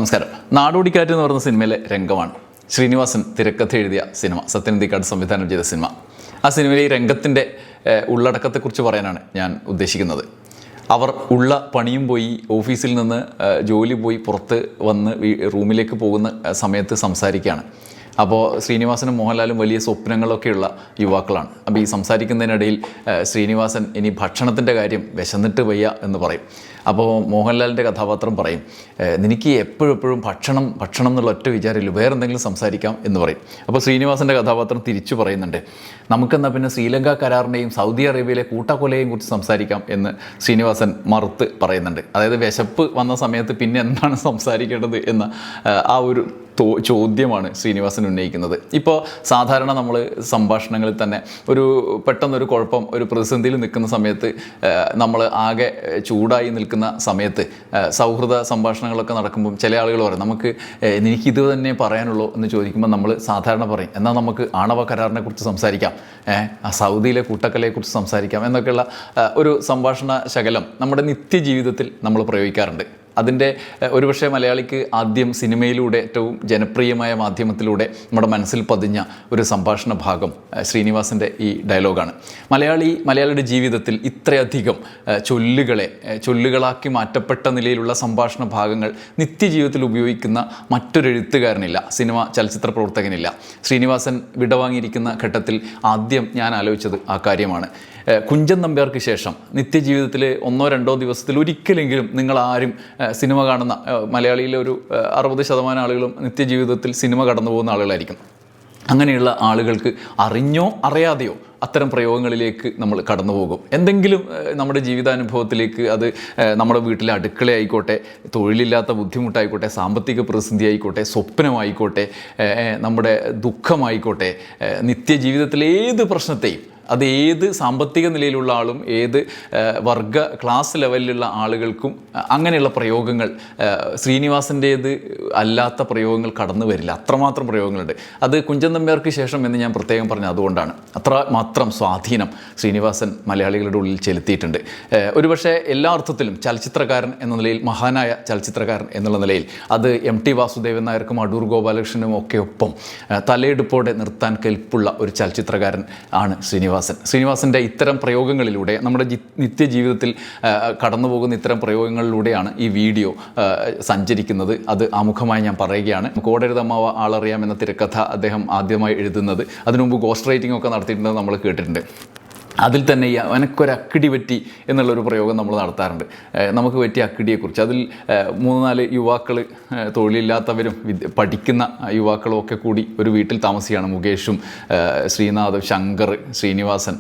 നമസ്കാരം. നാടോടിക്കാറ്റ് എന്ന് പറയുന്ന സിനിമയിലെ രംഗമാണ് ശ്രീനിവാസൻ തിരക്കഥ എഴുതിയ സിനിമ, സത്യനന്ദിക്കാട് സംവിധാനം ചെയ്ത സിനിമ. ആ സിനിമയിലെ ഈ രംഗത്തിൻ്റെ ഉള്ളടക്കത്തെക്കുറിച്ച് പറയാനാണ് ഞാൻ ഉദ്ദേശിക്കുന്നത്. അവർ ഉള്ള പണിയും പോയി ഓഫീസിൽ നിന്ന് ജോലി പോയി പുറത്ത് വന്ന് റൂമിലേക്ക് പോകുന്ന സമയത്ത് സംസാരിക്കുകയാണ്. അപ്പോൾ ശ്രീനിവാസനും മോഹൻലാലും വലിയ സ്വപ്നങ്ങളൊക്കെയുള്ള യുവാക്കളാണ്. അപ്പോൾ ഈ സംസാരിക്കുന്നതിനിടയിൽ ശ്രീനിവാസൻ ഇനി ഭക്ഷണത്തിൻ്റെ കാര്യം വിശന്നിട്ട് വയ്യ എന്ന് പറയും. അപ്പോൾ മോഹൻലാലിൻ്റെ കഥാപാത്രം പറയും, നിനക്ക് എപ്പോഴും ഭക്ഷണം എന്നുള്ള ഒറ്റ വിചാരമില്ല, വേറെ എന്തെങ്കിലും സംസാരിക്കാം എന്ന് പറയും. അപ്പോൾ ശ്രീനിവാസൻ്റെ കഥാപാത്രം തിരിച്ചു പറയുന്നുണ്ട്, നമുക്കെന്നാൽ പിന്നെ ശ്രീലങ്ക കരാറിനെയും സൗദി അറേബ്യയിലെ കൂട്ടക്കൊലയെയും കുറിച്ച് സംസാരിക്കാം എന്ന് ശ്രീനിവാസൻ മറുത്ത് പറയുന്നുണ്ട്. അതായത് വിശപ്പ് വന്ന സമയത്ത് പിന്നെ എന്താണ് സംസാരിക്കേണ്ടത് എന്ന ആ ഒരു ചോദ്യമാണ് ശ്രീനിവാസൻ ഉന്നയിക്കുന്നത്. ഇപ്പോൾ സാധാരണ നമ്മൾ സംഭാഷണങ്ങളിൽ തന്നെ പെട്ടെന്നൊരു കുഴപ്പം, ഒരു പ്രതിസന്ധിയിൽ നിൽക്കുന്ന സമയത്ത്, നമ്മൾ ആകെ ചൂടായി നിൽക്കുന്ന സമയത്ത് സൗഹൃദ സംഭാഷണങ്ങളൊക്കെ നടക്കുമ്പം ചില ആളുകൾ പറയും, നമുക്ക് എനിക്കിത് തന്നെ പറയാനുള്ളൂ എന്ന് ചോദിക്കുമ്പോൾ നമ്മൾ സാധാരണ പറയും, എന്നാൽ നമുക്ക് ആണവ കരാറിനെ കുറിച്ച് സംസാരിക്കാം, സൗദിയിലെ കൂട്ടക്കൊലയെക്കുറിച്ച് സംസാരിക്കാം എന്നൊക്കെയുള്ള ഒരു സംഭാഷണ ശകലം നമ്മുടെ നിത്യജീവിതത്തിൽ നമ്മൾ പ്രയോഗിക്കാറുണ്ട്. അതിൻ്റെ ഒരുപക്ഷെ മലയാളിക്ക് ആദ്യം സിനിമയിലൂടെ ഏറ്റവും ജനപ്രിയമായ മാധ്യമത്തിലൂടെ നമ്മുടെ മനസ്സിൽ പതിഞ്ഞ ഒരു സംഭാഷണ ഭാഗം ശ്രീനിവാസൻ്റെ ഈ ഡയലോഗാണ്. മലയാളിയുടെ ജീവിതത്തിൽ ഇത്രയധികം ചൊല്ലുകളാക്കി മാറ്റപ്പെട്ട നിലയിലുള്ള സംഭാഷണ ഭാഗങ്ങൾ നിത്യജീവിതത്തിൽ ഉപയോഗിക്കുന്ന മറ്റൊരു എഴുത്തുകാരനില്ല, ചലച്ചിത്ര പ്രവർത്തകനില്ല. ശ്രീനിവാസൻ വിടവാങ്ങിയിരിക്കുന്ന ഘട്ടത്തിൽ ആദ്യം ഞാൻ ആലോചിച്ചത് ആ കാര്യമാണ്. കുഞ്ചൻ നമ്പ്യാർക്ക് ശേഷം നിത്യജീവിതത്തിൽ 1-2 ദിവസത്തിൽ ഒരിക്കലെങ്കിലും നിങ്ങളാരും സിനിമ കാണുന്ന മലയാളിയിലെ ഒരു 60% ആളുകളും നിത്യജീവിതത്തിൽ സിനിമ കടന്നു പോകുന്ന ആളുകളായിരിക്കും. അങ്ങനെയുള്ള ആളുകൾക്ക് അറിഞ്ഞോ അറിയാതെയോ അത്തരം പ്രയോഗങ്ങളിലേക്ക് നമ്മൾ കടന്നു പോകും. എന്തെങ്കിലും നമ്മുടെ ജീവിതാനുഭവത്തിലേക്ക്, അത് നമ്മുടെ വീട്ടിലെ അടുക്കളയായിക്കോട്ടെ, തൊഴിലില്ലാത്ത ബുദ്ധിമുട്ടായിക്കോട്ടെ, സാമ്പത്തിക പ്രതിസന്ധി ആയിക്കോട്ടെ, സ്വപ്നമായിക്കോട്ടെ, നമ്മുടെ ദുഃഖമായിക്കോട്ടെ, നിത്യജീവിതത്തിലെ ഏത് പ്രശ്നത്തെയും, അത് ഏത് സാമ്പത്തിക നിലയിലുള്ള ആളും ഏത് ക്ലാസ് ലെവലിലുള്ള ആളുകൾക്കും അങ്ങനെയുള്ള പ്രയോഗങ്ങൾ, ശ്രീനിവാസൻ്റേത് അല്ലാത്ത പ്രയോഗങ്ങൾ കടന്നു വരില്ല. അത്രമാത്രം പ്രയോഗങ്ങളുണ്ട്. അത് കുഞ്ചൻ നമ്പ്യാർക്ക് ശേഷം എന്ന് ഞാൻ പ്രത്യേകം പറഞ്ഞത് അതുകൊണ്ടാണ്. അത്രമാത്രം സ്വാധീനം ശ്രീനിവാസൻ മലയാളികളുടെ ഉള്ളിൽ ചെലുത്തിയിട്ടുണ്ട്. ഒരുപക്ഷെ എല്ലാ അർത്ഥത്തിലും ചലച്ചിത്രകാരൻ എന്ന നിലയിൽ, മഹാനായ ചലച്ചിത്രകാരൻ എന്നുള്ള നിലയിൽ, അത് MT വാസുദേവൻ നായർക്കും അടൂർ ഗോപാലകൃഷ്ണനും ഒക്കെ ഒപ്പം തലയെടുപ്പോടെ നിർത്താൻ കെൽപ്പുള്ള ഒരു ചലച്ചിത്രകാരൻ ആണ് ശ്രീനിവാസൻ്റെ ഇത്തരം പ്രയോഗങ്ങളിലൂടെ, നമ്മുടെ നിത്യജീവിതത്തിൽ കടന്നു പോകുന്ന ഇത്തരം പ്രയോഗങ്ങളിലൂടെയാണ് ഈ വീഡിയോ സഞ്ചരിക്കുന്നത്. അത് ആമുഖമായി ഞാൻ പറയുകയാണ്. കോടരുതമ്മാവ ആളറിയാം എന്ന തിരക്കഥ അദ്ദേഹം ആദ്യമായി എഴുതുന്നത്, അതിനു മുമ്പ് ഗോസ്റ്റ് റൈറ്റിംഗ് ഒക്കെ നടത്തിയിട്ടുണ്ടെന്ന് നമ്മൾ കേട്ടിട്ടുണ്ട്. അതിൽ തന്നെ എനക്കൊരു അക്കിടി പറ്റി എന്നുള്ളൊരു പ്രയോഗം നമ്മൾ നടത്താറുണ്ട്. നമുക്ക് പറ്റിയ അക്കിടിയെക്കുറിച്ച്. അതിൽ 3-4 യുവാക്കൾ, തൊഴിലില്ലാത്തവരും പഠിക്കുന്ന യുവാക്കളും ഒക്കെ കൂടി ഒരു വീട്ടിൽ താമസിക്കുകയാണ്. മുകേഷും ശ്രീനാഥും ശങ്കർ, ശ്രീനിവാസൻ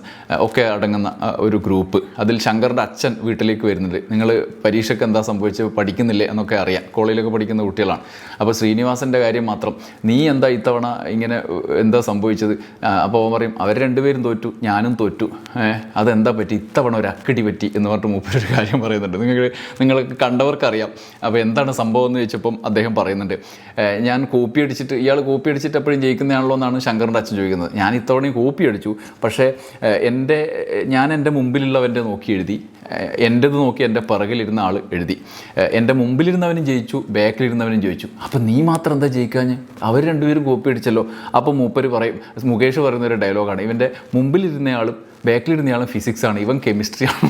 ഒക്കെ അടങ്ങുന്ന ഒരു ഗ്രൂപ്പ്. അതിൽ ശങ്കറിൻ്റെ അച്ഛൻ വീട്ടിലേക്ക് വരുന്നുണ്ട്. നിങ്ങൾ പരീക്ഷയ്ക്ക് എന്താ സംഭവിച്ചത്, പഠിക്കുന്നില്ലേ എന്നൊക്കെ അറിയാൻ. കോളേജിലൊക്കെ പഠിക്കുന്ന കുട്ടികളാണ്. അപ്പോൾ ശ്രീനിവാസൻ്റെ കാര്യം മാത്രം, നീ എന്താ ഇത്തവണ ഇങ്ങനെ എന്താ സംഭവിച്ചത്? അപ്പോൾ അവൻ പറയും, അവർ രണ്ടുപേരും തോറ്റു, ഞാനും തോറ്റു, അതെന്താ പറ്റി, ഇത്തവണ ഒരു അക്കിടി പറ്റി എന്ന് പറഞ്ഞിട്ട് മൂപ്പരൊരു കാര്യം പറയുന്നുണ്ട്. നിങ്ങൾക്ക് കണ്ടവർക്കറിയാം. അപ്പോൾ എന്താണ് സംഭവം എന്ന് ചോദിച്ചപ്പം അദ്ദേഹം പറയുന്നുണ്ട്, ഞാൻ കോപ്പി അടിച്ചിട്ട് എപ്പോഴും ജയിക്കുന്നതാണല്ലോ എന്നാണ് ശങ്കറിൻ്റെ അച്ഛൻ ചോദിക്കുന്നത്. ഞാൻ ഇത്തവണയും കോപ്പി അടിച്ചു, പക്ഷേ ഞാൻ എൻ്റെ മുമ്പിലുള്ളവൻ്റെ നോക്കി എഴുതി, എൻ്റെത് നോക്കി എൻ്റെ പിറകിലിരുന്ന ആൾ എഴുതി. എൻ്റെ മുമ്പിലിരുന്നവനും ജയിച്ചു, ബാക്കിലിരുന്നവനും ജയിച്ചു. അപ്പം നീ മാത്രം എന്താ ജയിക്കാഞ്ഞ്? അവർ രണ്ടുപേരും കോപ്പി അടിച്ചല്ലോ. അപ്പോൾ മുകേഷ് പറയുന്ന ഒരു ഡയലോഗാണ്, ഇവൻ്റെ മുമ്പിലിരുന്നയാളും ബാക്കിലിരുന്നയാളും ഫിസിക്സാണ്, ഇവൻ കെമിസ്ട്രിയാണ്.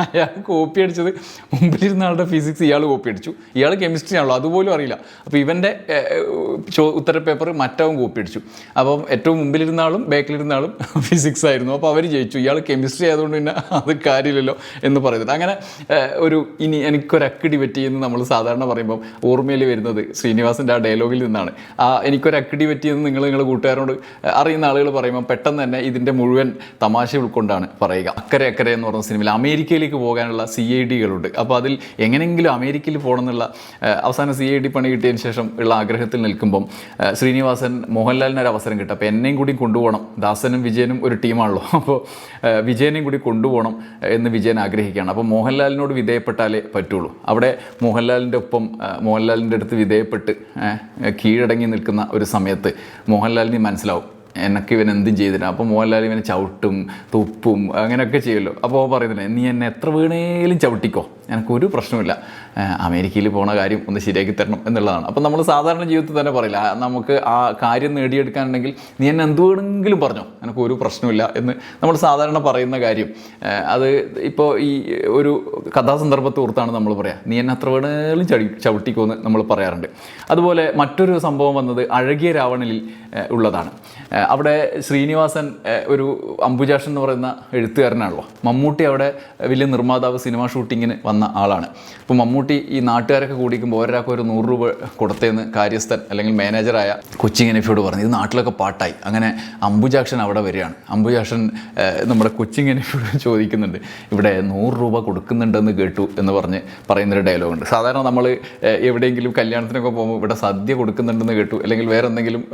അയാൾ കോപ്പി അടിച്ചത് മുമ്പിലിരുന്ന ആളുടെ ഫിസിക്സ് ഇയാൾ കോപ്പി അടിച്ചു, ഇയാൾ കെമിസ്ട്രി ആണല്ലോ, അതുപോലും അറിയില്ല. അപ്പോൾ ഇവൻ്റെ ഉത്തരപേപ്പർ മറ്റവൻ കോപ്പി അടിച്ചു. അപ്പം ഏറ്റവും മുമ്പിലിരുന്ന ആളും ബാക്കിലിരുന്ന ആളും ഫിസിക്സ് ആയിരുന്നു. അപ്പോൾ അവർ ജയിച്ചു, ഇയാൾ കെമിസ്ട്രി ആയതുകൊണ്ട് പിന്നെ അത് കാര്യമില്ലല്ലോ എന്ന് പറയുന്നത്. അങ്ങനെ ഇനി എനിക്കൊരക്കിടി പറ്റി എന്ന് നമ്മൾ സാധാരണ പറയുമ്പം ഓർമ്മയിൽ വരുന്നത് ശ്രീനിവാസൻ്റെ ആ ഡയലോഗിൽ നിന്നാണ്. എനിക്കൊരക്കിടി പറ്റിയെന്ന് നിങ്ങളുടെ കൂട്ടുകാരോട് അറിയുന്ന ആളുകൾ പറയുമ്പോൾ പെട്ടെന്ന് തന്നെ ഇതിൻ്റെ മുഴുവൻ തമാശ കൊണ്ടാണ് പറയുക. അക്കരെ എന്ന് പറഞ്ഞ സിനിമയിൽ അമേരിക്കയിലേക്ക് പോകാനുള്ള CIDകളുണ്ട്. അപ്പോൾ അതിൽ എങ്ങനെയെങ്കിലും അമേരിക്കയിൽ പോകണം എന്നുള്ള അവസാനം CID പണി കിട്ടിയതിന് ശേഷം ഉള്ള ആഗ്രഹത്തിൽ നിൽക്കുമ്പം ശ്രീനിവാസൻ മോഹൻലാലിനൊരു അവസരം കിട്ടും. അപ്പോൾ എന്നെയും കൂടി കൊണ്ടുപോകണം, ദാസനും വിജയനും ഒരു ടീമാണല്ലോ, അപ്പോൾ വിജയനെയും കൂടി കൊണ്ടുപോകണം എന്ന് വിജയൻ ആഗ്രഹിക്കുകയാണ്. അപ്പോൾ മോഹൻലാലിനോട് വിധേയപ്പെട്ടാലേ പറ്റുള്ളൂ. അവിടെ മോഹൻലാലിൻ്റെ ഒപ്പം, മോഹൻലാലിൻ്റെ അടുത്ത് വിധേയപ്പെട്ട് കീഴടങ്ങി നിൽക്കുന്ന ഒരു സമയത്ത് മോഹൻലാലിന് മനസ്സിലാവും എനിക്ക് ഇവൻ എന്തും ചെയ്തില്ല. അപ്പോൾ മോഹൻലാൽ ഇവനെ ചവിട്ടും തുപ്പും അങ്ങനെയൊക്കെ ചെയ്യുമല്ലോ. അപ്പോൾ പറയുന്നില്ലേ, നീ എന്നെ എത്ര വേണേലും ചവിട്ടിക്കോ, എനിക്കൊരു പ്രശ്നമില്ല, അമേരിക്കയിൽ പോണ കാര്യം ഒന്ന് ശരിയാക്കി തരണം എന്നുള്ളതാണ്. അപ്പം നമ്മൾ സാധാരണ ജീവിതത്തിൽ തന്നെ പറയില്ല, നമുക്ക് ആ കാര്യം നേടിയെടുക്കാനുണ്ടെങ്കിൽ നീ എന്നെ എന്ത് വേണമെങ്കിലും പറഞ്ഞോ, എനിക്കൊരു പ്രശ്നമില്ല എന്ന് നമ്മൾ സാധാരണ പറയുന്ന കാര്യം. അത് ഇപ്പോൾ ഈ ഒരു കഥാസന്ദർഭത്തെ ഓർത്താണ് നമ്മൾ പറയുക, നീ എന്നെ അത്ര വേണേലും ചവിട്ടിക്കോന്ന് നമ്മൾ പറയാറുണ്ട്. അതുപോലെ മറ്റൊരു സംഭവം വന്നത് അഴകിയ രാവണനിൽ ഉള്ളതാണ്. അവിടെ ശ്രീനിവാസൻ ഒരു അംബുജാക്ഷൻ എന്ന് പറയുന്ന എഴുത്തുകാരനാണല്ലോ. മമ്മൂട്ടി അവിടെ വലിയ നിർമ്മാതാവ്, സിനിമ ഷൂട്ടിങ്ങിന് വന്ന ആളാണ്. അപ്പോൾ മമ്മൂട്ടി ഈ നാട്ടുകാരൊക്കെ കൂടിക്കുമ്പോൾ ഒരാൾക്ക് ഒരു 100 രൂപ കൊടുത്തതെന്ന് കാര്യസ്ഥൻ അല്ലെങ്കിൽ മാനേജറായ കൊച്ചിൻ ഗനഫിയോട് പറഞ്ഞു. ഇത് നാട്ടിലൊക്കെ പാട്ടായി. അങ്ങനെ അംബുജാക്ഷൻ അവിടെ വരികയാണ്. അംബുജാക്ഷൻ നമ്മുടെ കൊച്ചിൻ ഗനഫിയോട് ചോദിക്കുന്നുണ്ട്, ഇവിടെ 100 രൂപ കൊടുക്കുന്നുണ്ടെന്ന് കേട്ടു എന്ന് പറയുന്നൊരു ഡയലോഗുണ്ട്. സാധാരണ നമ്മൾ എവിടെയെങ്കിലും കല്യാണത്തിനൊക്കെ പോകുമ്പോൾ ഇവിടെ സദ്യ കൊടുക്കുന്നുണ്ടെന്ന് കേട്ടു, അല്ലെങ്കിൽ വേറെ എന്തെങ്കിലും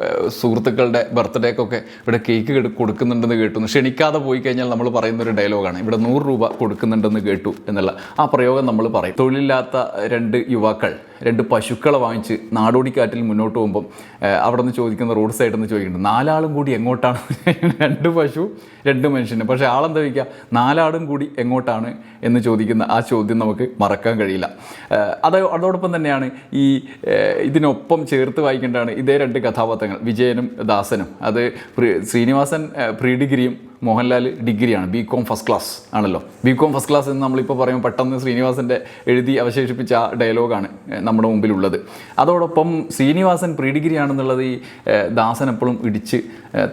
സുഹൃത്തുക്കളുടെ ബർത്ത്ഡേക്കൊക്കെ ഇവിടെ കേക്ക് കൊടുക്കുന്നുണ്ടെന്ന് കേട്ടു, ക്ഷണിക്കാതെ പോയി കഴിഞ്ഞാൽ നമ്മൾ പറയുന്നൊരു ഡയലോഗാണ്, ഇവിടെ 100 രൂപ കൊടുക്കുന്നുണ്ടെന്ന് കേട്ടു എന്നുള്ള ആ പ്രയോഗം നമ്മൾ പറയും. തൊഴിലില്ലാത്ത 2 യുവാക്കൾ 2 പശുക്കളെ വാങ്ങിച്ച് നാടോടിക്കാറ്റിൽ മുന്നോട്ട് പോകുമ്പം അവിടെ നിന്ന് ചോദിക്കുന്ന, റോഡ് സൈഡിൽ നിന്ന് ചോദിക്കുന്നുണ്ട്, 4 ആളും കൂടി എങ്ങോട്ടാണ്? 2 പശു 2 മനുഷ്യന്. പക്ഷേ ആളെന്താ ചോദിക്കുക, 4 ആളും കൂടി എങ്ങോട്ടാണ് എന്ന് ചോദിക്കുന്ന ആ ചോദ്യം നമുക്ക് മറക്കാൻ കഴിയില്ല. അതോടൊപ്പം തന്നെയാണ് ഇതിനൊപ്പം ചേർത്ത് വായിക്കേണ്ടതാണ് ഇതേ 2 കഥാപാത്രങ്ങൾ, വിജയനും ദാസനും. അത് ശ്രീനിവാസൻ പ്രീ ഡിഗ്രിയും മോഹൻലാൽ ഡിഗ്രിയാണ്, BCom ഫസ്റ്റ് ക്ലാസ് ആണല്ലോ. BCom ഫസ്റ്റ് ക്ലാസ് എന്ന് നമ്മളിപ്പോൾ പറയുമ്പോൾ പെട്ടെന്ന് ശ്രീനിവാസൻ്റെ എഴുതി അവശേഷിപ്പിച്ച ആ ഡയലോഗാണ് നമ്മുടെ മുമ്പിലുള്ളത്. അതോടൊപ്പം ശ്രീനിവാസൻ പ്രീ ഡിഗ്രി ആണെന്നുള്ളത് ഈ ദാസൻ എപ്പോഴും ഇടിച്ച്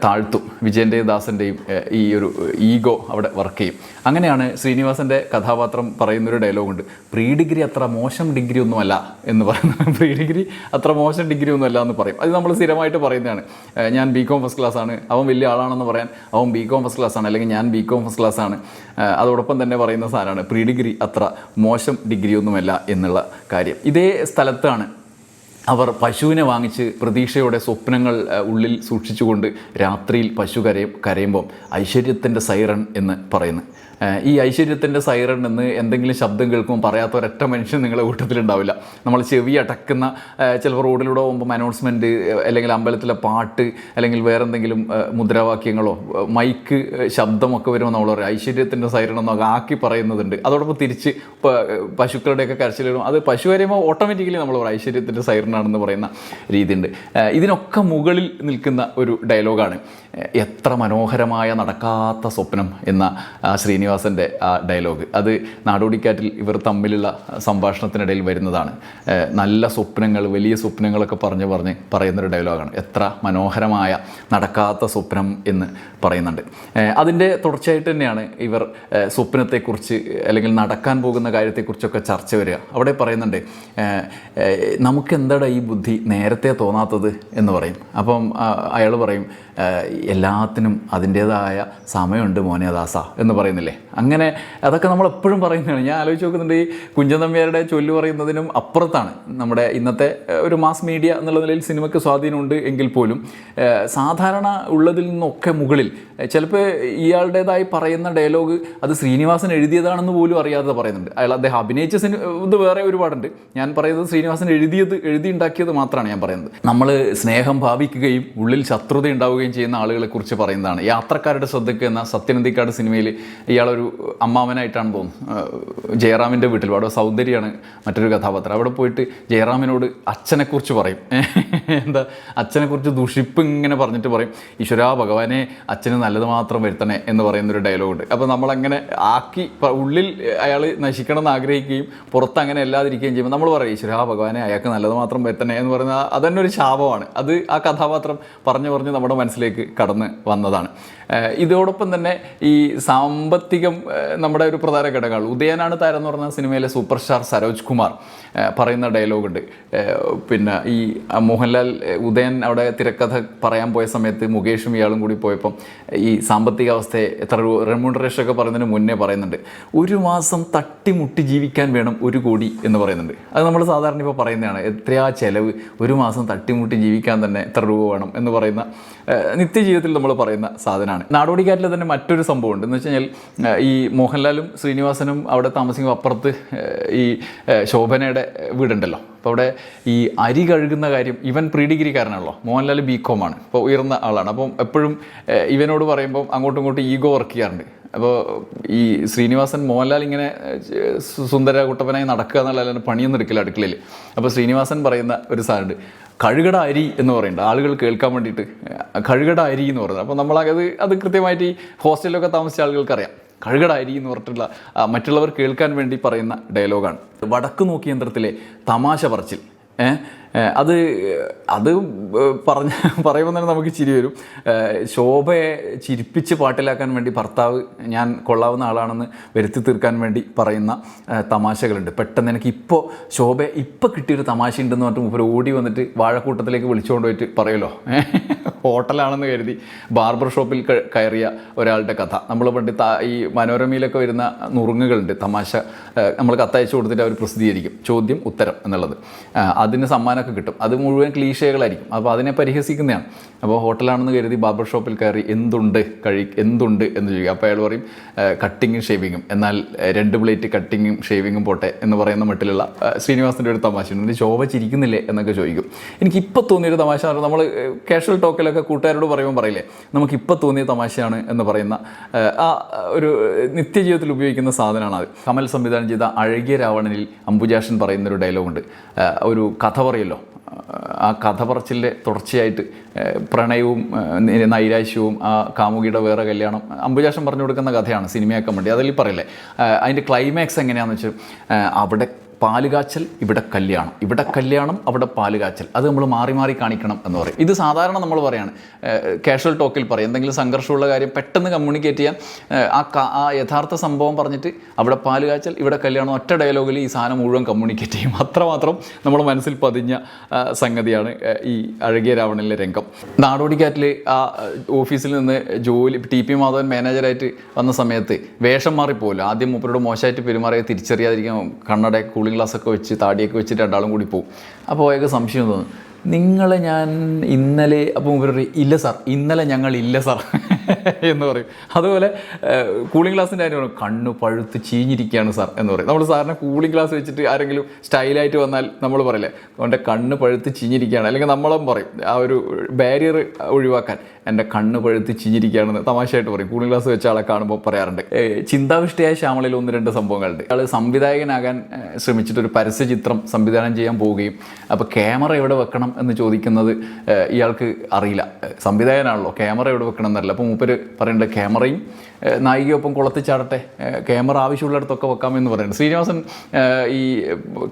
താഴ്ത്തും. വിജയൻ്റെയും ദാസൻ്റെയും ഈ ഒരു ഈഗോ അവിടെ വർക്ക് ചെയ്യും. അങ്ങനെയാണ് ശ്രീനിവാസൻ്റെ കഥാപാത്രം പറയുന്നൊരു ഡയലോഗുണ്ട്, പ്രീ ഡിഗ്രി അത്ര മോശം ഡിഗ്രി ഒന്നുമല്ല എന്ന് പറയുന്നത്. പ്രീ ഡിഗ്രി അത്ര മോശം ഡിഗ്രി ഒന്നുമല്ല എന്ന് പറയും. അത് നമ്മൾ സ്ഥിരമായിട്ട് പറയുന്നതാണ്. ഞാൻ BCom ഫസ്റ്റ് ക്ലാസ് ആണ്, അവൻ വലിയ ആളാണെന്ന് പറയാൻ അവൻ BCom ഫസ്റ്റ് ക്ലാസ് ആണ്, അല്ലെങ്കിൽ ഞാൻ BCom ഫസ്റ്റ് ക്ലാസ് ആണ്. അതോടൊപ്പം തന്നെ പറയുന്ന സാധനമാണ് പ്രീ ഡിഗ്രി അത്ര മോശം ഡിഗ്രി ഒന്നുമല്ല എന്നുള്ള കാര്യം. ഇതേ സ്ഥലത്താണ് അവർ പശുവിനെ വാങ്ങിച്ച് പ്രതീക്ഷയോടെ സ്വപ്നങ്ങൾ ഉള്ളിൽ സൂക്ഷിച്ചുകൊണ്ട് രാത്രിയിൽ പശു കരയുമ്പം ഐശ്വര്യത്തിൻ്റെ സൈറൺ എന്ന് പറയുന്നു. ഈ ഐശ്വര്യത്തിൻ്റെ സൈറൺ എന്ന് എന്തെങ്കിലും ശബ്ദം കേൾക്കുമ്പോൾ പറയാത്ത ഒരൊറ്റ മനുഷ്യൻ നിങ്ങളുടെ കൂട്ടത്തിലുണ്ടാവില്ല. നമ്മൾ ചെവി അടക്കുന്ന ചിലപ്പോൾ റോഡിലൂടെ പോകുമ്പോൾ അനൗൺസ്മെൻറ്റ്, അല്ലെങ്കിൽ അമ്പലത്തിലെ പാട്ട്, അല്ലെങ്കിൽ വേറെ എന്തെങ്കിലും മുദ്രാവാക്യങ്ങളോ മൈക്ക് ശബ്ദമൊക്കെ വരുമ്പോൾ നമ്മൾ പറയും ഐശ്വര്യത്തിൻ്റെ സൈറൺ എന്നൊക്കെ ആക്കി പറയുന്നതുണ്ട്. അതോടൊപ്പം തിരിച്ച് പശുക്കളുടെയൊക്കെ കരച്ചിൽ വരും. അത് പശു കരയുമ്പോൾ ഓട്ടോമാറ്റിക്കലി നമ്മൾ പറയും ഐശ്വര്യത്തിൻ്റെ സൈറണാണെന്ന് പറയുന്ന രീതിയുണ്ട്. ഇതിനൊക്കെ മുകളിൽ നിൽക്കുന്ന ഒരു ഡയലോഗാണ് എത്ര മനോഹരമായ നടക്കാത്ത സ്വപ്നം എന്ന ശ്രീനിവാസൻ്റെ ആ ഡയലോഗ്. അത് നാടോടിക്കാറ്റിൽ ഇവർ തമ്മിലുള്ള സംഭാഷണത്തിനിടയിൽ വരുന്നതാണ്. നല്ല സ്വപ്നങ്ങൾ, വലിയ സ്വപ്നങ്ങളൊക്കെ പറയുന്നൊരു ഡയലോഗാണ്. എത്ര മനോഹരമായ നടക്കാത്ത സ്വപ്നം എന്ന് പറയുന്നുണ്ട്. അതിൻ്റെ തുടർച്ചയായിട്ട് തന്നെയാണ് ഇവർ സ്വപ്നത്തെക്കുറിച്ച് അല്ലെങ്കിൽ നടക്കാൻ പോകുന്ന കാര്യത്തെക്കുറിച്ചൊക്കെ ചർച്ച വരിക. അവിടെ പറയുന്നുണ്ട്, നമുക്കെന്താടാ ഈ ബുദ്ധി നേരത്തെ തോന്നാത്തത് എന്ന് പറയും. അപ്പം അയാൾ പറയും, എല്ലാത്തിനും അതിൻ്റേതായ സമയമുണ്ട് മോനെ ദാസ എന്ന് പറയുന്നില്ലേ. അങ്ങനെ അതൊക്കെ നമ്മൾ എപ്പോഴും പറയുന്നതാണ്. ഞാൻ ആലോചിച്ച് നോക്കുന്നുണ്ട്, ഈ കുഞ്ചൻ നമ്പ്യാരുടെ ചൊല്ല് പറയുന്നതിനും അപ്പുറത്താണ് നമ്മുടെ ഇന്നത്തെ ഒരു മാസ് മീഡിയ എന്നുള്ള നിലയിൽ സിനിമയ്ക്ക് സ്വാധീനമുണ്ട് എങ്കിൽ പോലും സാധാരണ ഉള്ളതിൽ നിന്നൊക്കെ മുകളിൽ ചിലപ്പോൾ ഇയാളുടേതായി പറയുന്ന ഡയലോഗ് അത് ശ്രീനിവാസൻ എഴുതിയതാണെന്ന് പോലും അറിയാതെ പറയുന്നുണ്ട്. അദ്ദേഹം അഭിനയിച്ച ഇത് വേറെ ഒരുപാടുണ്ട്. ഞാൻ പറയുന്നത് ശ്രീനിവാസൻ എഴുതി ഉണ്ടാക്കിയത് മാത്രമാണ് ഞാൻ പറയുന്നത്. നമ്മൾ സ്നേഹം ഭാവിക്കുകയും ഉള്ളിൽ ശത്രുത ഉണ്ടാവുകയും ചെയ്യുന്ന ആളുകളെ കുറിച്ച് പറയുന്നതാണ്. യാത്രക്കാരുടെ ശ്രദ്ധയ്ക്ക് എന്ന സത്യനന്ദിക്കാട് സിനിമയിൽ ഇയാളൊരു അമ്മാവനായിട്ടാണ് തോന്നുന്നു ജയറാമിൻ്റെ വീട്ടിൽ. അവിടെ സൗന്ദര്യമാണ് മറ്റൊരു കഥാപാത്രം. അവിടെ പോയിട്ട് ജയറാമിനോട് അച്ഛനെക്കുറിച്ച് പറയും. എന്താ അച്ഛനെക്കുറിച്ച് ദുഷിപ്പ് ഇങ്ങനെ പറഞ്ഞിട്ട് പറയും, ഈശ്വരാ ഭഗവാനെ അച്ഛന് നല്ലത് മാത്രം വരുത്തണേ എന്ന് പറയുന്നൊരു ഡയലോഗുണ്ട്. അപ്പോൾ നമ്മളങ്ങനെ ആക്കി ഉള്ളിൽ അയാൾ നശിക്കണം എന്ന് ആഗ്രഹിക്കുകയും പുറത്ത് അങ്ങനെ അല്ലാതിരിക്കുകയും ചെയ്യുമ്പോൾ നമ്മൾ പറയും ഈശ്വരാ ഭഗവാനെ അയാൾക്ക് നല്ലത് മാത്രം വരുത്തണേ എന്ന് പറയുന്ന അതന്നെ ഒരു ശാപമാണ്. അത് ആ കഥാപാത്രം പറഞ്ഞ് നമ്മുടെ മനസ്സിലേക്ക് കടന്ന് വന്നതാണ്. ഇതോടൊപ്പം തന്നെ ഈ സാമ്പത്തികം നമ്മുടെ ഒരു പ്രധാന ഘടകമാണ്. ഉദയനാണ് താരം എന്ന് പറഞ്ഞ സിനിമയിലെ സൂപ്പർ സ്റ്റാർ സരോജ് കുമാർ പറയുന്ന ഡയലോഗുണ്ട്. പിന്നെ ഈ മോഹൻലാൽ ഉദയൻ അവിടെ തിരക്കഥ പറയാൻ പോയ സമയത്ത് മുകേഷും ഇയാളും കൂടി പോയപ്പം ഈ സാമ്പത്തിക അവസ്ഥയെ എത്ര റെമ്യൂണറേഷൻ ഒക്കെ പറയുന്നതിന് മുന്നേ പറയുന്നുണ്ട്, 1 മാസം തട്ടിമുട്ടി ജീവിക്കാൻ വേണം 1 കോടി എന്ന് പറയുന്നുണ്ട്. അത് നമ്മൾ സാധാരണ ഇപ്പോൾ പറയുന്നതാണ്. എത്രയാ ചിലവ്, 1 മാസം തട്ടിമുട്ടി ജീവിക്കാൻ തന്നെ എത്ര രൂപ വേണം എന്ന് പറയുന്ന നിത്യജീവിതത്തിൽ നമ്മൾ പറയുന്ന സാധനമാണ്. നാടോടിക്കാറ്റിൽ തന്നെ മറ്റൊരു സംഭവമുണ്ട്. എന്ന് വെച്ച് കഴിഞ്ഞാൽ ഈ മോഹൻലാലും ശ്രീനിവാസനും അവിടെ താമസിക്കുമ്പോൾ അപ്പുറത്ത് ഈ ശോഭനയുടെ വീടുണ്ടല്ലോ. അപ്പോൾ അവിടെ ഈ അരി കഴുകുന്ന കാര്യം, ഇവൻ പ്രീ ഡിഗ്രിക്കാരനാണല്ലോ, മോഹൻലാൽ BCom ആണ്, അപ്പോൾ ഉയർന്ന ആളാണ്. അപ്പം എപ്പോഴും ഇവനോട് പറയുമ്പം അങ്ങോട്ടും ഇങ്ങോട്ടും ഈഗോ വർക്ക് ചെയ്യാറുണ്ട്. അപ്പോൾ ഈ ശ്രീനിവാസൻ മോഹൻലാൽ ഇങ്ങനെ സുന്ദര കുട്ടപ്പനായി നടക്കുക എന്നുള്ള പണിയൊന്നും എടുക്കില്ല അടുക്കളയിൽ. അപ്പോൾ ശ്രീനിവാസൻ പറയുന്ന ഒരു സാധനമുണ്ട്, കഴുകട അരി എന്ന് പറയുന്നുണ്ട്, ആളുകൾ കേൾക്കാൻ വേണ്ടിയിട്ട് കഴുകട അരി എന്ന് പറയുന്നത്. അപ്പോൾ അത് കൃത്യമായിട്ട് ഈ ഹോസ്റ്റലിലൊക്കെ താമസിച്ച ആളുകൾക്കറിയാം. കഴുകട അരി എന്ന് പറഞ്ഞിട്ടുള്ള മറ്റുള്ളവർ കേൾക്കാൻ വേണ്ടി പറയുന്ന ഡയലോഗാണ്. വടക്ക് നോക്കി യന്ത്രത്തിലെ തമാശ പറച്ചിൽ. അത് പറയുമ്പോൾ തന്നെ നമുക്ക് ചിരി വരും. ശോഭയെ ചിരിപ്പിച്ച് പാട്ടിലാക്കാൻ വേണ്ടി ഭർത്താവ് ഞാൻ കൊള്ളാവുന്ന ആളാണെന്ന് വരുത്തി തീർക്കാൻ വേണ്ടി പറയുന്ന തമാശകളുണ്ട്. പെട്ടെന്ന് എനിക്ക് ശോഭയെ കിട്ടിയൊരു തമാശ ഉണ്ടെന്ന് പറഞ്ഞിട്ട് മുമ്പ് ഓടി വന്നിട്ട് വാഴക്കൂട്ടത്തിലേക്ക് വിളിച്ചുകൊണ്ട് പോയിട്ട് പറയുമല്ലോ, ഹോട്ടലാണെന്ന് കരുതി ബാർബർ ഷോപ്പിൽ കയറിയ ഒരാളുടെ കഥ. നമ്മൾ പണ്ട് ഈ മനോരമയിലൊക്കെ വരുന്ന നുറുങ്ങുകളുണ്ട്, തമാശ നമ്മൾ കത്തയച്ചു കൊടുത്തിട്ട് അവർ പ്രസിദ്ധീകരിക്കും, ചോദ്യം ഉത്തരം എന്നുള്ളത്. അതിന് സമ്മാനമൊക്കെ കിട്ടും. അത് മുഴുവൻ ക്ലീഷകളായിരിക്കും. അപ്പോൾ അതിനെ പരിഹസിക്കുന്നതാണ്. അപ്പോൾ ഹോട്ടലാണെന്ന് കരുതി ബാർബർ ഷോപ്പിൽ കയറി എന്തുണ്ട് എന്ന് ചോദിക്കുക. അപ്പോൾ അയാൾ പറയും കട്ടിങ്ങും ഷേവിങ്ങും, എന്നാൽ 2 പ്ലേറ്റ് കട്ടിങ്ങും ഷേവിങ്ങും പോട്ടെ എന്ന് പറയുന്ന മട്ടിലുള്ള ശ്രീനിവാസൻ്റെ ഒരു തമാശയുണ്ട്. ശോഭ ചിരിക്കുന്നില്ലേ എന്നൊക്കെ ചോദിക്കും. എനിക്കിപ്പോൾ തോന്നിയൊരു തമാശ നമ്മൾ കാഷ്വൽ ടോക്കിലൊക്കെ കൂട്ടുകാരോട് പറയുമ്പോൾ പറയില്ലേ, നമുക്കിപ്പോൾ തോന്നിയ തമാശയാണ് എന്ന് പറയുന്ന ആ ഒരു നിത്യജീവിതത്തിൽ ഉപയോഗിക്കുന്ന സാധനമാണ് അത്. കമൽ സംവിധാനം ചെയ്ത അഴകിയ രാവണനിൽ അംബുജാക്ഷൻ പറയുന്നൊരു ഡയലോഗുണ്ട്. ഒരു കഥ പറയല്ലോ, ആ കഥ പറച്ചിലെ തുടർച്ചയായിട്ട് പ്രണയവും നൈരാശ്യവും ആ കാമുകിയുടെ വേറെ കല്യാണം അംബുജാക്ഷൻ പറഞ്ഞു കൊടുക്കുന്ന കഥയാണ് സിനിമയാക്കാൻ വേണ്ടി. അതിൽ പറയില്ലേ, അതിൻ്റെ ക്ലൈമാക്സ് എങ്ങനെയാണെന്ന് വെച്ചാൽ അവിടെ പാലുകാച്ചൽ, ഇവിടെ കല്യാണം, അവിടെ പാലുകാച്ചൽ, അത് നമ്മൾ മാറി മാറി കാണിക്കണം എന്ന് പറയും. ഇത് സാധാരണ നമ്മൾ പറയാണ്, കാഷ്വൽ ടോക്കിൽ പറയും, എന്തെങ്കിലും സംഘർഷമുള്ള കാര്യം പെട്ടെന്ന് കമ്മ്യൂണിക്കേറ്റ് ചെയ്യാൻ ആ യഥാർത്ഥ സംഭവം പറഞ്ഞിട്ട് അവിടെ പാലുകാച്ചൽ, ഇവിടെ കല്യാണം, ഒറ്റ ഡയലോഗിൽ ഈ സാധനം മുഴുവൻ കമ്മ്യൂണിക്കേറ്റ് ചെയ്യും. അത്രമാത്രം നമ്മൾ മനസ്സിൽ പതിഞ്ഞ സംഗതിയാണ് ഈ അഴകിയ രാവണനിലെ രംഗം. നാടോടിക്കാറ്റിൽ ആ ഓഫീസിൽ നിന്ന് TP മാധവൻ മാനേജറായിട്ട് വന്ന സമയത്ത് വേഷം മാറിപ്പോലും. ആദ്യം മൂപ്പരോട് മോശമായിട്ട് പെരുമാറിയ തിരിച്ചറിയാതിരിക്കാൻ കണ്ണട കൂളിംഗ് ഗ്ലാസ്സൊക്കെ വെച്ച് താടിയൊക്കെ വെച്ചിട്ട് രണ്ടാളും കൂടി പോകും. അപ്പോൾ അയാൾക്ക് സംശയം തോന്നും, നിങ്ങളെ ഞാൻ ഇന്നലെ, അപ്പോൾ മുമ്പ് ഇല്ല സാർ, ഇന്നലെ ഞങ്ങൾ ഇല്ല സാർ എന്ന് പറയും. അതുപോലെ കൂളിംഗ് ഗ്ലാസിൻ്റെ കാര്യം പറയും, കണ്ണ് പഴുത്ത് ചീഞ്ഞിരിക്കുകയാണ് സാർ എന്ന് പറയും. നമ്മൾ സാറിന് കൂളിംഗ് ഗ്ലാസ് വെച്ചിട്ട് ആരെങ്കിലും സ്റ്റൈലായിട്ട് വന്നാൽ നമ്മൾ പറയില്ലേ, അവൻ്റെ കണ്ണ് പഴുത്ത് ചീഞ്ഞിരിക്കുകയാണ്, അല്ലെങ്കിൽ നമ്മളും പറയും ആ ഒരു ബാരിയർ ഒഴിവാക്കാൻ, എൻ്റെ കണ്ണ് പഴുത്ത് ചീഞ്ഞിരിക്കുകയാണെന്ന് തമാശയായിട്ട് പറയും. കൂളിംഗ് ഗ്ലാസ് വെച്ച ആളെ കാണുമ്പോൾ പറയാറുണ്ട്. ചിന്താവിഷ്ടയായ ശ്യാമളയിൽ 1-2 സംഭവങ്ങളുണ്ട്. അയാൾ സംവിധായകനാകാൻ ശ്രമിച്ചിട്ടൊരു പരസ്യചിത്രം സംവിധാനം ചെയ്യാൻ പോവുകയും അപ്പോൾ ക്യാമറ എവിടെ വെക്കണം എന്ന് ചോദിക്കുന്നത് ഇയാൾക്ക് അറിയില്ല. സംവിധായകനാണല്ലോ, ക്യാമറ എവിടെ വെക്കണം എന്നറിയില്ല. അപ്പോൾ മൂപ്പര് പറയേണ്ടത് ക്യാമറയും നായികയൊപ്പം കുളത്തിച്ചാടട്ടെ, ക്യാമറ ആവശ്യമുള്ളിടത്തൊക്കെ വെക്കാമെന്ന് പറയുന്നുണ്ട്. ശ്രീനിവാസൻ ഈ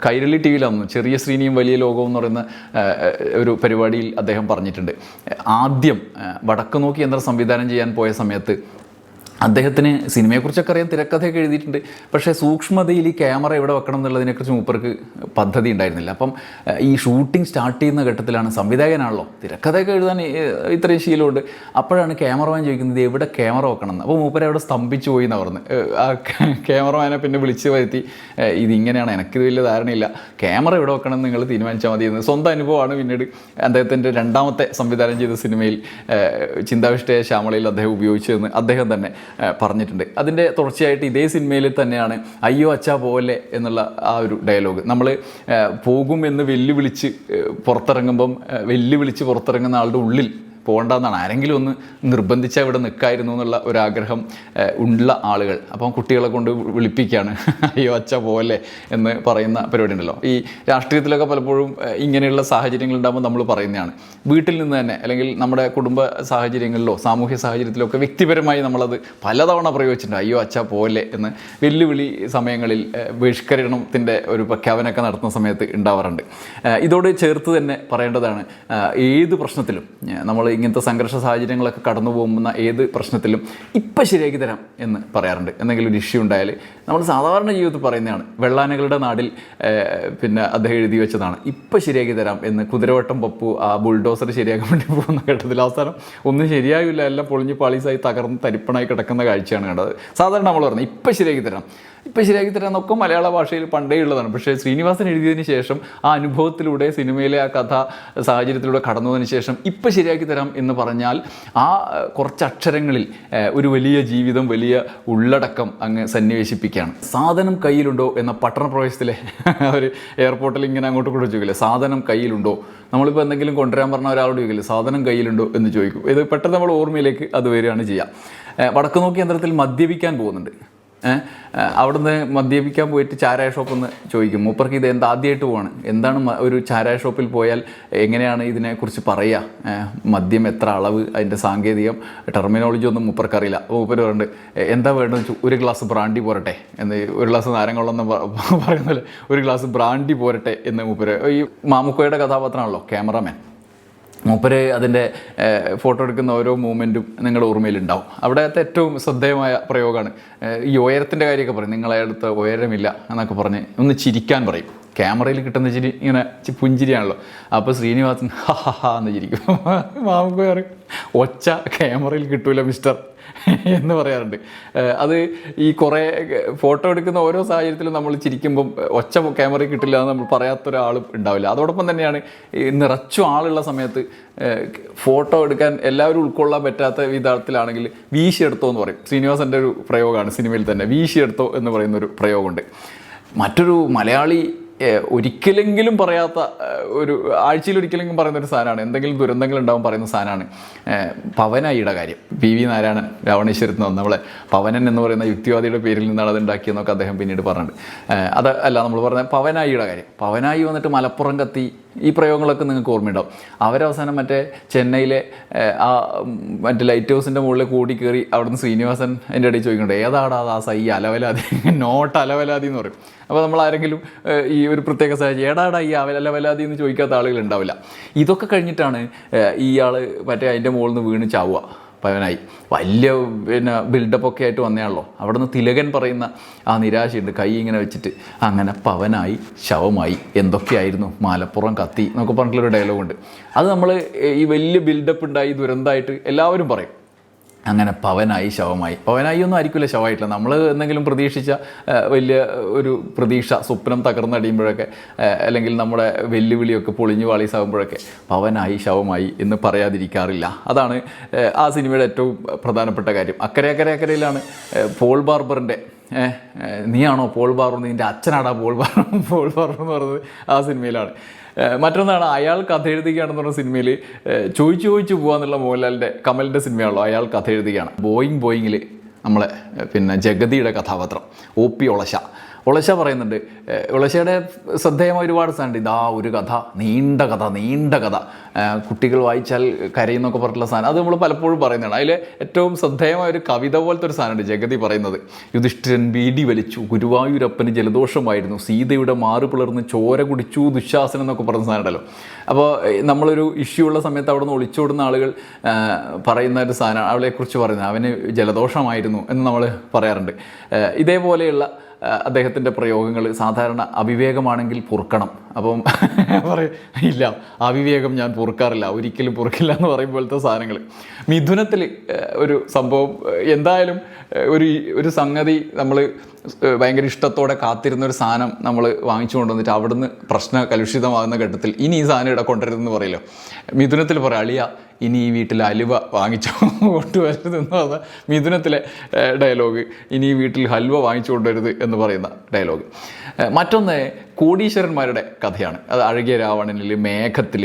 കൈരളി TV-ലായിരുന്നു ചെറിയ ശ്രീനിയും വലിയ ലോകവും എന്ന് പറയുന്ന ഒരു പരിപാടിയിൽ അദ്ദേഹം പറഞ്ഞിട്ടുണ്ട്. ആദ്യം വടക്ക് നോക്കി യന്ത്രം സംവിധാനം ചെയ്യാൻ പോയ സമയത്ത് അദ്ദേഹത്തിന് സിനിമയെക്കുറിച്ചൊക്കെ അറിയാം, തിരക്കഥയൊക്കെ എഴുതിയിട്ടുണ്ട്. പക്ഷേ സൂക്ഷ്മതയിൽ ഈ ക്യാമറ എവിടെ വെക്കണം എന്നുള്ളതിനെക്കുറിച്ച് മൂപ്പർക്ക് പദ്ധതി ഉണ്ടായിരുന്നില്ല. അപ്പം ഈ ഷൂട്ടിംഗ് സ്റ്റാർട്ട് ചെയ്യുന്ന ഘട്ടത്തിലാണ്, സംവിധായകനാണല്ലോ, തിരക്കഥയൊക്കെ എഴുതാൻ ഇത്രയും ശീലമുണ്ട്, അപ്പോഴാണ് ക്യാമറമാൻ ചോദിക്കുന്നത് എവിടെ ക്യാമറ വെക്കണം എന്ന്. അപ്പോൾ മൂപ്പരെ അവിടെ സ്തംഭിച്ചു പോയി എന്ന് പറഞ്ഞ് ആ ക്യാമറമാനെ പിന്നെ വിളിച്ച് വരുത്തി, ഇതിങ്ങനെയാണ്, എനിക്കിത് വലിയ ധാരണയില്ല, ക്യാമറ എവിടെ വെക്കണം എന്ന് നിങ്ങൾ തീരുമാനിച്ചാൽ മതി എന്ന്. സ്വന്തം അനുഭവമാണ് പിന്നീട് അദ്ദേഹത്തിൻ്റെ 2ാമത്തെ സംവിധാനം ചെയ്ത സിനിമയിൽ ചിന്താവിഷ്ടയായ ശ്യാമളയിൽ അദ്ദേഹം ഉപയോഗിച്ചതെന്ന് അദ്ദേഹം തന്നെ പറഞ്ഞിട്ടുണ്ട്. അതിൻ്റെ തുടർച്ചയായിട്ട് ഇതേ സിനിമയിൽ തന്നെയാണ് അയ്യോ അച്ഛാ പോലെ എന്നുള്ള ആ ഒരു ഡയലോഗ്. നമ്മൾ പോകും എന്ന് വെല്ലുവിളിച്ച് പുറത്തിറങ്ങുന്ന ആളുടെ ഉള്ളിൽ പോകണ്ടെന്നാണ്, ആരെങ്കിലും ഒന്ന് നിർബന്ധിച്ചാൽ ഇവിടെ നിൽക്കായിരുന്നു എന്നുള്ള ഒരാഗ്രഹം ഉള്ള ആളുകൾ. അപ്പം കുട്ടികളെ കൊണ്ട് വിളിപ്പിക്കുകയാണ് അയ്യോ അച്ഛ പോലെ എന്ന് പറയുന്ന പരിപാടി ഉണ്ടല്ലോ. ഈ രാഷ്ട്രീയത്തിലൊക്കെ പലപ്പോഴും ഇങ്ങനെയുള്ള സാഹചര്യങ്ങൾ ഉണ്ടാകുമ്പോൾ നമ്മൾ പറയുന്നതാണ്. വീട്ടിൽ നിന്ന് തന്നെ, അല്ലെങ്കിൽ നമ്മുടെ കുടുംബ സാഹചര്യങ്ങളിലോ സാമൂഹ്യ സാഹചര്യത്തിലോ ഒക്കെ വ്യക്തിപരമായി നമ്മളത് പലതവണ പ്രയോഗിച്ചിട്ടുണ്ട്, അയ്യോ അച്ഛ പോലെ എന്ന്. വെല്ലുവിളി സമയങ്ങളിൽ ബഹിഷ്കരണത്തിൻ്റെ ഒരു പ്രഖ്യാപനമൊക്കെ നടത്തുന്ന സമയത്ത് ഉണ്ടാവാറുണ്ട്. ഇതോട് ചേർത്ത് തന്നെ പറയേണ്ടതാണ്, ഏത് പ്രശ്നത്തിലും നമ്മൾ ഇങ്ങനത്തെ സംഘർഷ സാഹചര്യങ്ങളൊക്കെ കടന്നു പോകുന്ന ഏത് പ്രശ്നത്തിലും ഇപ്പം ശരിയാക്കി തരാം എന്ന് പറയാറുണ്ട്. എന്തെങ്കിലും ഒരു ഇഷ്യൂ ഉണ്ടായാൽ നമ്മൾ സാധാരണ ജീവിതത്തിൽ പറയുന്നതാണ്. വെള്ളാനകളുടെ നാടിൽ പിന്നെ അദ്ദേഹം എഴുതി വെച്ചതാണ്, ഇപ്പം ശരിയാക്കി തരാം എന്ന്. കുതിരവട്ടം പപ്പു ആ ബുൾഡോസർ ശരിയാക്കാൻ വേണ്ടി പോകുന്ന ഘട്ടത്തിൽ അവസാനം ഒന്നും ശരിയാകില്ല, എല്ലാം പൊളിഞ്ഞ് പാളീസായി തകർന്ന് തരിപ്പണായി കിടക്കുന്ന കാഴ്ചയാണ് കണ്ടത്. സാധാരണ നമ്മൾ പറഞ്ഞത് ഇപ്പം ശരിയാക്കി തരാം എന്നൊക്കെ മലയാള ഭാഷയിൽ പണ്ടേ ഉള്ളതാണ്. പക്ഷേ ശ്രീനിവാസൻ എഴുതിയതിന് ശേഷം ആ അനുഭവത്തിലൂടെ സിനിമയിലെ ആ കഥ സാഹചര്യത്തിലൂടെ കടന്നതിന് ശേഷം ഇപ്പം ശരിയാക്കി തരാം എന്ന് പറഞ്ഞാൽ ആ കുറച്ച് അക്ഷരങ്ങളിൽ ഒരു വലിയ ജീവിതം, വലിയ ഉള്ളടക്കം അങ്ങ് സന്നിവേശിപ്പിക്കുകയാണ്. സാധനം കയ്യിലുണ്ടോ എന്ന പട്ടണ പ്രവേശത്തിലെ ഒരു എയർപോർട്ടിൽ ഇങ്ങനെ അങ്ങോട്ട് കൂടെ ചോദിക്കില്ലേ, സാധനം കയ്യിലുണ്ടോ. നമ്മളിപ്പോൾ എന്തെങ്കിലും കൊണ്ടുവരാൻ പറഞ്ഞ ഒരാളോട് ചോദിക്കില്ലേ, സാധനം കയ്യിലുണ്ടോ എന്ന് ചോദിക്കും. ഇത് പെട്ടെന്ന് നമ്മൾ ഓർമ്മയിലേക്ക് അത് വരികയാണ് ചെയ്യുക. വടക്ക് നോക്കി യന്ത്രത്തിൽ മദ്യപിക്കാൻ പോകുന്നുണ്ട്. അവിടുന്ന് മദ്യപിക്കാൻ പോയിട്ട് ചാരായ ഷോപ്പിൽ നിന്ന് ചോദിക്കും, മൂപ്പർക്ക് ഇത് ആദ്യമായിട്ട് പോവാണ്, എന്താണ് ഒരു ചാരായ ഷോപ്പിൽ പോയാൽ എങ്ങനെയാണ് ഇതിനെക്കുറിച്ച് പറയുക, മദ്യം എത്ര അളവ്, അതിൻ്റെ സാങ്കേതികം ടെർമിനോളജി ഒന്നും മൂപ്പർക്കറിയില്ല. മൂപ്പർ പറയുന്നുണ്ട് എന്താ വേണ്ടതെന്ന് വെച്ചാൽ ഒരു ഗ്ലാസ് ബ്രാൻഡി പോരട്ടെ എന്ന്, ഒരു ഗ്ലാസ് നാരങ്ങ പറയുന്നില്ല, ഒരു ഗ്ലാസ് ബ്രാൻഡി പോരട്ടെ എന്ന് മൂപ്പര്. ഈ മാമുക്കോയുടെ കഥാപാത്രമാണല്ലോ ക്യാമറാമാൻ, മൂപ്പര് അതിൻ്റെ ഫോട്ടോ എടുക്കുന്ന ഓരോ മൂമെൻറ്റും നിങ്ങളുടെ ഓർമ്മയിലുണ്ടാവും. അവിടുത്തെ ഏറ്റവും ശ്രദ്ധേയമായ പ്രയോഗമാണ് ഈ ഉയരത്തിൻ്റെ കാര്യമൊക്കെ പറയും, നിങ്ങളടുത്ത് ഉയരമില്ല എന്നൊക്കെ പറഞ്ഞ് ഒന്ന് ചിരിക്കാൻ പറയും. ക്യാമറയിൽ കിട്ടുന്ന ചിരി ഇങ്ങനെ പുഞ്ചിരിയാണല്ലോ. അപ്പോൾ ശ്രീനിവാസൻ ഹാ എന്ന് ചിരിക്കും. മാമുക്ക് പറയും ഒച്ച ക്യാമറയിൽ കിട്ടൂല മിസ്റ്റർ എന്ന് പറയാറുണ്ട്. അത് ഈ കുറേ ഫോട്ടോ എടുക്കുന്ന ഓരോ സാഹചര്യത്തിലും നമ്മൾ ചിരിക്കുമ്പം ഒച്ച ക്യാമറയിൽ കിട്ടില്ല എന്ന് നമ്മൾ പറയാത്തൊരാളും ഉണ്ടാവില്ല. അതോടൊപ്പം തന്നെയാണ് നിറച്ചും ആളുള്ള സമയത്ത് ഫോട്ടോ എടുക്കാൻ എല്ലാവരും ഉൾക്കൊള്ളാൻ പറ്റാത്ത വിധത്തിലാണെങ്കിൽ വീശിയെടുത്തോ എന്ന് പറയും. ശ്രീനിവാസൻ്റെ ഒരു പ്രയോഗമാണ് സിനിമയിൽ തന്നെ, വീശിയെടുത്തോ എന്ന് പറയുന്നൊരു പ്രയോഗമുണ്ട്. മറ്റൊരു മലയാളി ഒരിക്കലെങ്കിലും പറയാത്ത ഒരു, ആഴ്ചയിൽ ഒരിക്കലെങ്കിലും പറയുന്നൊരു സാധനമാണ്, എന്തെങ്കിലും ദുരന്തങ്ങൾ ഉണ്ടാവും പറയുന്ന സാധനമാണ് പവനായിയുടെ കാര്യം. PV നാരായണൻ രാവണേശ്വരത്ത് നിന്ന് നമ്മളെ പവനൻ എന്ന് പറയുന്ന യുക്തിവാദിയുടെ പേരിൽ നിന്നാണ് അത് ഉണ്ടാക്കിയെന്നൊക്കെ അദ്ദേഹം പിന്നീട് പറഞ്ഞിട്ടുണ്ട്. അത് അല്ല നമ്മൾ പറഞ്ഞ പവനായിയുടെ കാര്യം. പവനായി വന്നിട്ട് മലപ്പുറം കത്തി, ഈ പ്രയോഗങ്ങളൊക്കെ നിങ്ങൾക്ക് ഓർമ്മയുണ്ടാവും. അവരവസാനം മറ്റേ ചെന്നൈയിലെ ആ മറ്റേ ലൈറ്റ് ഹൗസിൻ്റെ മുകളിൽ കൂടി കയറി അവിടുന്ന് ശ്രീനിവാസൻ എൻ്റെ ഇടയിൽ ചോദിക്കുന്നുണ്ട് ഏതാടാ ആ സൈ അലവലാതി, നോട്ട് അലവലാതി എന്ന് പറയും. അപ്പോൾ നമ്മൾ ആരെങ്കിലും ഈ ഒരു പ്രത്യേക സാഹചര്യം ഏടാടാ ഈ അലവലാതി എന്ന് ചോദിക്കാത്ത ആളുകൾ ഉണ്ടാവില്ല. ഇതൊക്കെ കഴിഞ്ഞിട്ടാണ് ഇയാൾ മറ്റേ അതിൻ്റെ മുകളിൽ നിന്ന് വീണ് ചാവുക. പവനായി വലിയ ബിൽഡപ്പൊക്കെ ആയിട്ട് വന്നയാണല്ലോ. അവിടെ നിന്ന് തിലകൻ പറയുന്ന ആ നിരാശയുണ്ട്, കൈ ഇങ്ങനെ വെച്ചിട്ട് അങ്ങനെ പവനായി ശവമായി എന്തൊക്കെയായിരുന്നു മലപ്പുറം കത്തി എന്നൊക്കെ പറഞ്ഞിട്ടുള്ളൊരു ഡയലോഗുണ്ട്. അത് നമ്മൾ ഈ വലിയ ബിൽഡപ്പ് ഉണ്ടായി ദുരന്തമായിട്ട് എല്ലാവരും പറയും, അങ്ങനെ പവനായി ശവമായി. പവനായി ഒന്നും ആയിരിക്കില്ല ശവമായിട്ടില്ല. നമ്മൾ എന്തെങ്കിലും പ്രതീക്ഷിച്ച വലിയ ഒരു പ്രതീക്ഷ സ്വപ്നം തകർന്നടിയുമ്പോഴൊക്കെ, അല്ലെങ്കിൽ നമ്മുടെ വെല്ലുവിളിയൊക്കെ പൊളിഞ്ഞു പാളീസാകുമ്പോഴൊക്കെ പവനായി ശവമായി എന്ന് പറയാതിരിക്കാറില്ല. അതാണ് ആ സിനിമയുടെ ഏറ്റവും പ്രധാനപ്പെട്ട കാര്യം. അക്കരയിലാണ് പോൾ ബാർബറിൻ്റെ നീയാണോ പോൾ ബാർബർ, നിൻ്റെ അച്ഛനാടാ പോൾ ബാർബർ എന്ന് പറയുന്നത് ആ സിനിമയിലാണ്. മറ്റൊന്നാണ് അയാൾ കഥ എഴുതുകയാണെന്ന് പറഞ്ഞ സിനിമയിൽ ചോദിച്ചു പോകാന്നുള്ള മോഹൻലാലിൻ്റെ കമലിൻ്റെ സിനിമയാണല്ലോ അയാൾ കഥ എഴുതുകയാണ്. ബോയിങ്ങിൽ നമ്മളെ ജഗതിയുടെ കഥാപാത്രം OP ഒളശ പറയുന്നുണ്ട്. ഒളശയുടെ ശ്രദ്ധേയമായ ഒരുപാട് സാധനമുണ്ട്. ഇതാ ഒരു കഥ, നീണ്ട കഥ, കുട്ടികൾ വായിച്ചാൽ കരയുന്നൊക്കെ പറഞ്ഞിട്ടുള്ള സാധനം, അത് നമ്മൾ പലപ്പോഴും പറയുന്നതാണ്. അതിൽ ഏറ്റവും ശ്രദ്ധേയമായ ഒരു കവിത പോലത്തെ ഒരു സാധനമുണ്ട് ജഗതി പറയുന്നത്. യുധിഷ്ഠിരൻ ബീഡി വലിച്ചു, ഗുരുവായൂരപ്പന് ജലദോഷമായിരുന്നു, സീതയുടെ മാറ് പിളർന്ന് ചോര കുടിച്ചു, ദുശാസനം എന്നൊക്കെ പറയുന്ന സാധനം ഉണ്ടല്ലോ. അപ്പോൾ നമ്മളൊരു ഇഷ്യൂ ഉള്ള സമയത്ത് അവിടെ നിന്ന് ഒളിച്ചോടുന്ന ആളുകൾ പറയുന്ന ഒരു സാധനമാണ്, അവളെക്കുറിച്ച് പറയുന്നത് അവന് ജലദോഷമായിരുന്നു എന്ന് നമ്മൾ പറയാറുണ്ട്. ഇതേപോലെയുള്ള അദ്ദേഹത്തിൻ്റെ പ്രയോഗങ്ങൾ സാധാരണ അവിവേകമാണെങ്കിൽ പൊറുക്കണം. അപ്പം പറയും ഇല്ല അവിവേകം ഞാൻ പൊറുക്കാറില്ല, ഒരിക്കലും പൊറുക്കില്ല എന്ന് പറയുമ്പോഴത്തെ സാധനങ്ങൾ. മിഥുനത്തിൽ ഒരു സംഭവം, എന്തായാലും ഒരു സംഗതി നമ്മൾ ഭയങ്കര ഇഷ്ടത്തോടെ കാത്തിരുന്നൊരു സാധനം നമ്മൾ വാങ്ങിച്ചു കൊണ്ടുവന്നിട്ട് അവിടുന്ന് കലുഷിതമാകുന്ന ഘട്ടത്തിൽ ഇനി ഈ സാധനം ഇവിടെ കൊണ്ടുവരുതെന്ന് പറയല്ലോ. മിഥുനത്തിൽ പറയാം അളിയ ഇനി ഈ വീട്ടിൽ അലുവ വാങ്ങിച്ചു കൊണ്ടുവരരുതെന്ന് പറഞ്ഞ മിഥുനത്തിലെ ഡയലോഗ്, ഇനി ഈ വീട്ടിൽ ഹൽവ വാങ്ങിച്ചു കൊണ്ടുവരുത് എന്ന് പറയുന്ന ഡയലോഗ്. മറ്റൊന്ന് കോടീശ്വരന്മാരുടെ കഥയാണ്. അത് അഴകിയ രാവണനിൽ, മേഘത്തിൽ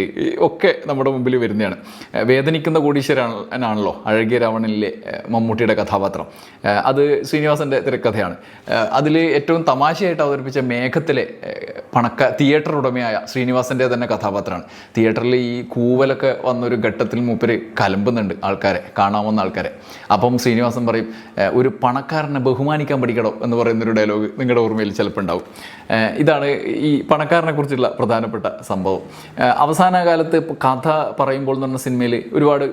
ഒക്കെ നമ്മുടെ മുമ്പിൽ വരുന്നതാണ്. വേദനിക്കുന്ന കോടീശ്വരനാണല്ലോ അഴകിയ രാവണനിലെ മമ്മൂട്ടിയുടെ കഥാപാത്രം. അത് ശ്രീനിവാസൻ്റെ തിരക്കഥയാണ്. അതിൽ ഏറ്റവും തമാശയായിട്ട് അവതരിപ്പിച്ച മേഘത്തിലെ തിയേറ്റർ ഉടമയായ ശ്രീനിവാസൻ്റെ തന്നെ കഥാപാത്രമാണ്. തിയേറ്ററിൽ ഈ കൂവലൊക്കെ വന്നൊരു ഘട്ടത്തിൽ മൂപ്പര് കലമ്പുന്നുണ്ട് ആൾക്കാരെ, കാണാവുന്ന ആൾക്കാരെ. അപ്പം ശ്രീനിവാസൻ പറയും ഒരു പണക്കാരനെ ബഹുമാനിക്കാൻ പഠിക്കണം എന്ന് പറയുന്നൊരു ഡയലോഗ് നിങ്ങളുടെ ഓർമ്മയിൽ ചിലപ്പോൾ ഉണ്ടാവും. ഇതാണ് ഈ പണക്കാരനെ കുറിച്ചുള്ള പ്രധാനപ്പെട്ട സംഭവം. അവസാന കാലത്ത് കഥ പറയുമ്പോൾ എന്ന് പറഞ്ഞ സിനിമയിൽ ഒരുപാട്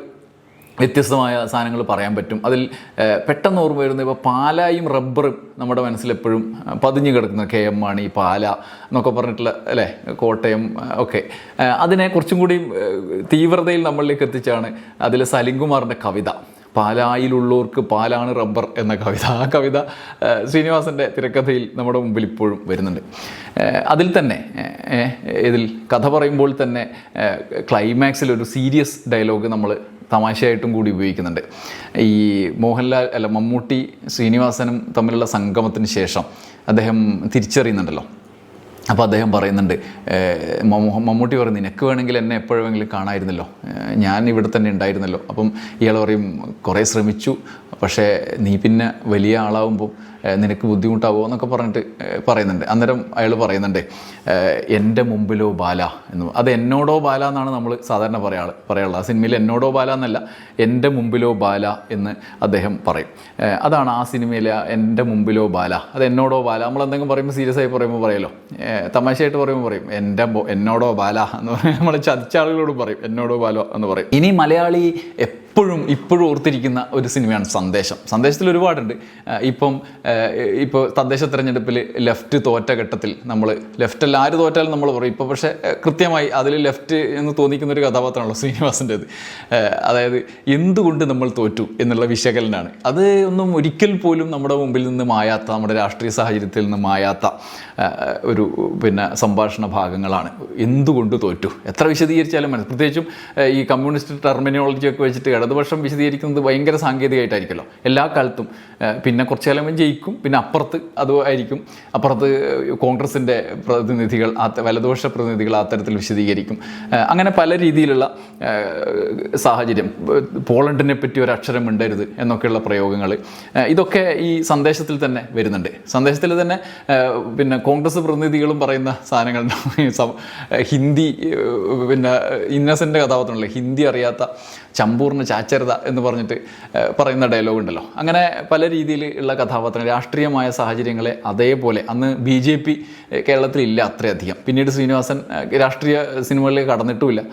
വ്യത്യസ്തമായ സാധനങ്ങൾ പറയാൻ പറ്റും. അതിൽ പെട്ടെന്ന് ഓർമ്മ വരുന്നത് ഇപ്പോൾ പാലായും റബ്ബറും നമ്മുടെ മനസ്സിലെപ്പോഴും പതിഞ്ഞു കിടക്കുന്ന KM മാണി, പാല എന്നൊക്കെ പറഞ്ഞിട്ടുള്ള അല്ലേ, കോട്ടയം ഒക്കെ. അതിനെ കുറച്ചും കൂടി തീവ്രതയിൽ നമ്മളിലേക്ക് എത്തിച്ചാണ് അതിൽ സലിംകുമാറിൻ്റെ കവിത പാലായിലുള്ളവർക്ക് പാലാണ് റബ്ബർ എന്ന കവിത. ആ കവിത ശ്രീനിവാസൻ്റെ തിരക്കഥയിൽ നമ്മുടെ മുമ്പിൽ ഇപ്പോഴും വരുന്നുണ്ട്. അതിൽ തന്നെ ഇതിൽ കഥ പറയുമ്പോൾ തന്നെ ക്ലൈമാക്സിൽ ഒരു സീരിയസ് ഡയലോഗ് നമ്മൾ തമാശയായിട്ടും കൂടി ഉപയോഗിക്കുന്നുണ്ട്. ഈ മമ്മൂട്ടി ശ്രീനിവാസനും തമ്മിലുള്ള സംഗമത്തിന് ശേഷം അദ്ദേഹം തിരിച്ചറിയുന്നുണ്ടല്ലോ, അപ്പോൾ അദ്ദേഹം പറയുന്നുണ്ട്, മമ്മൂട്ടി പറയും, നിനക്ക് വേണമെങ്കിൽ എന്നെ എപ്പോഴെങ്കിലും കാണാമായിരുന്നല്ലോ, ഞാൻ ഇവിടെ തന്നെ ഉണ്ടായിരുന്നല്ലോ. അപ്പം ഇയാൾ പറയും, കുറേ ശ്രമിച്ചു, പക്ഷേ നീ പിന്നെ വലിയ ആളാവുമ്പോൾ നിനക്ക് ബുദ്ധിമുട്ടാവുമോ എന്നൊക്കെ പറഞ്ഞിട്ട് പറയുന്നുണ്ട്. അന്നേരം അയാൾ പറയുന്നുണ്ട്, എൻ്റെ മുമ്പിലോ ബാല എന്ന്. അത് എന്നോടോ ബാല എന്നാണ് നമ്മൾ സാധാരണ പറയാനുള്ളത്. ആ സിനിമയിൽ എന്നോടോ ബാല എന്നല്ല, എൻ്റെ മുമ്പിലോ ബാല എന്ന് അദ്ദേഹം പറയും. അതാണ് ആ സിനിമയിലെ എൻ്റെ മുമ്പിലോ ബാല. അത് എന്നോടോ ബാല. നമ്മൾ എന്തെങ്കിലും പറയുമ്പോൾ സീരിയസ് ആയി പറയുമ്പോൾ പറയുമല്ലോ, തമാശയായിട്ട് പറയുമ്പോൾ പറയും എന്നോടോ ബാല എന്ന് പറയും. നമ്മൾ ചതിച്ച ആളുകളോട് പറയും എന്നോടോ ബാല എന്ന് പറയും. ഇനി മലയാളി ഇപ്പോഴും ഓർത്തിരിക്കുന്ന ഒരു സിനിമയാണ് സന്ദേശം. സന്ദേശത്തിൽ ഒരുപാടുണ്ട്. ഇപ്പോൾ തദ്ദേശ തെരഞ്ഞെടുപ്പിൽ ലെഫ്റ്റ് തോറ്റ ഘട്ടത്തിൽ നമ്മൾ ലെഫ്റ്റല്ല ആര് തോറ്റാലും നമ്മൾ പറയും. ഇപ്പോൾ പക്ഷേ കൃത്യമായി അതിൽ ലെഫ്റ്റ് എന്ന് തോന്നിക്കുന്ന ഒരു കഥാപാത്രമാണല്ലോ ശ്രീനിവാസൻ്റേത്. അതായത് എന്തുകൊണ്ട് നമ്മൾ തോറ്റു എന്നുള്ള വിശകലനമാണ്. അത് ഒന്നും ഒരിക്കൽ പോലും നമ്മുടെ മുമ്പിൽ നിന്ന് മായാത്ത, നമ്മുടെ രാഷ്ട്രീയ സാഹചര്യത്തിൽ നിന്ന് മായാത്ത ഒരു സംഭാഷണ ഭാഗങ്ങളാണ്. എന്തുകൊണ്ട് തോറ്റു എത്ര വിശദീകരിച്ചാലും പ്രത്യേകിച്ചും ഈ കമ്മ്യൂണിസ്റ്റ് ടെർമിനോളജിയൊക്കെ വെച്ചിട്ട് ഇടതുപക്ഷം വിശദീകരിക്കുന്നത് ഭയങ്കര സാങ്കേതികമായിട്ടായിരിക്കുമല്ലോ എല്ലാ കാലത്തും. പിന്നെ കുറച്ച് കാലം ജയിക്കും, പിന്നെ അപ്പുറത്ത് കോൺഗ്രസിൻ്റെ പ്രതിനിധികൾ, വലതുപക്ഷ പ്രതിനിധികൾ അത്തരത്തിൽ വിശദീകരിക്കും. അങ്ങനെ പല രീതിയിലുള്ള സാഹചര്യം. പോളണ്ടിനെ പറ്റി ഒരു അക്ഷരം മിണ്ടരുത് എന്നൊക്കെയുള്ള പ്രയോഗങ്ങൾ, ഇതൊക്കെ ഈ സന്ദേശത്തിൽ തന്നെ വരുന്നുണ്ട്. സന്ദേശത്തിൽ തന്നെ കോൺഗ്രസ് പ്രതിനിധികളും പറയുന്ന സാധനങ്ങളുണ്ടാവും. ഹിന്ദി ഇന്നസെൻ്റ് കഥാപാത്രമല്ലേ, ഹിന്ദി അറിയാത്ത ചമ്പൂർണ്ണ ചാച്ചരത എന്ന് പറഞ്ഞിട്ട് പറയുന്ന ഡയലോഗ് ഉണ്ടല്ലോ. അങ്ങനെ പല രീതിയിലുള്ള കഥാപാത്രങ്ങൾ, രാഷ്ട്രീയമായ സാഹചര്യങ്ങളെ അതേപോലെ അന്ന് BJP കേരളത്തിലില്ല അത്രയധികം. പിന്നീട് ശ്രീനിവാസൻ രാഷ്ട്രീയ സിനിമകളിലേക്ക് കടന്നിട്ടുമില്ല.